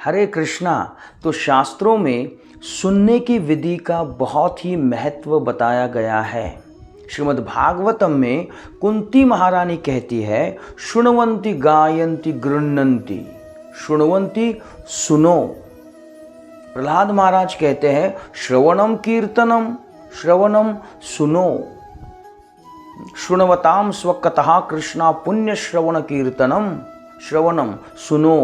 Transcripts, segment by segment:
हरे कृष्णा। तो शास्त्रों में सुनने की विधि का बहुत ही महत्व बताया गया है। श्रीमद् भागवतम में कुंती महारानी कहती है, शृण्वन्ति गायन्ति गृह्णन्ति। शृण्वन्ति सुनो। प्रहलाद महाराज कहते हैं, श्रवणम कीर्तनम, श्रवणम सुनो। शृण्वताम स्वकतः कृष्णा पुण्य श्रवण कीर्तनम, श्रवणम सुनो।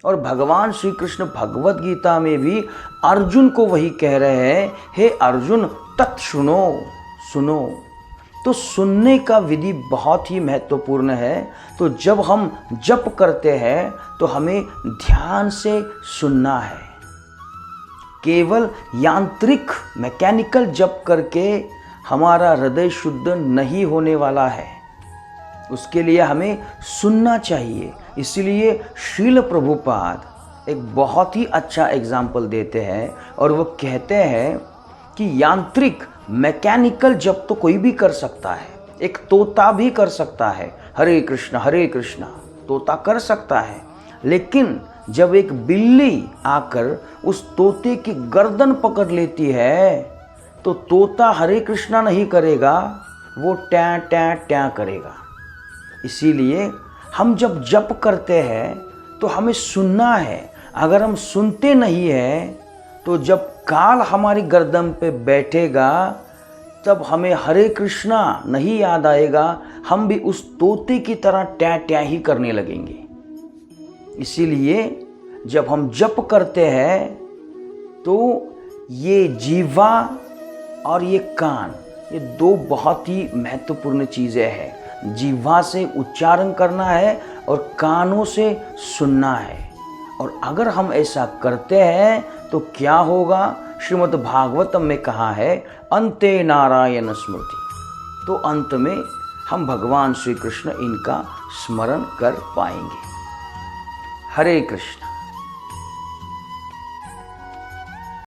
और भगवान श्री कृष्ण भगवत गीता में भी अर्जुन को वही कह रहे हैं, हे अर्जुन तत्सुनो, सुनो। तो सुनने का विधि बहुत ही महत्वपूर्ण है। तो जब हम जप करते हैं तो हमें ध्यान से सुनना है। केवल यांत्रिक मैकेनिकल जप करके हमारा हृदय शुद्ध नहीं होने वाला है। उसके लिए हमें सुनना चाहिए। इसलिए श्रील प्रभुपाद एक बहुत ही अच्छा एग्जाम्पल देते हैं और वो कहते हैं कि यांत्रिक मैकेनिकल जप तो कोई भी कर सकता है। एक तोता भी कर सकता है, हरे कृष्णा तोता कर सकता है। लेकिन जब एक बिल्ली आकर उस तोते की गर्दन पकड़ लेती है तो तोता हरे कृष्णा नहीं करेगा, वो टैं टैं टैं करेगा। इसीलिए हम जब जप करते हैं तो हमें सुनना है। अगर हम सुनते नहीं हैं तो जब काल हमारी गर्दन पे बैठेगा तब हमें हरे कृष्णा नहीं याद आएगा, हम भी उस तोते की तरह टैं टैं ही करने लगेंगे। इसीलिए जब हम जप करते हैं तो ये जीवा और ये कान, ये दो बहुत ही महत्वपूर्ण चीज़ें हैं। जीवा से उच्चारण करना है और कानों से सुनना है। और अगर हम ऐसा करते हैं तो क्या होगा? श्रीमद् भागवतम में कहा है, अंते नारायण स्मृति। तो अंत में हम भगवान श्री कृष्ण इनका स्मरण कर पाएंगे। हरे कृष्ण।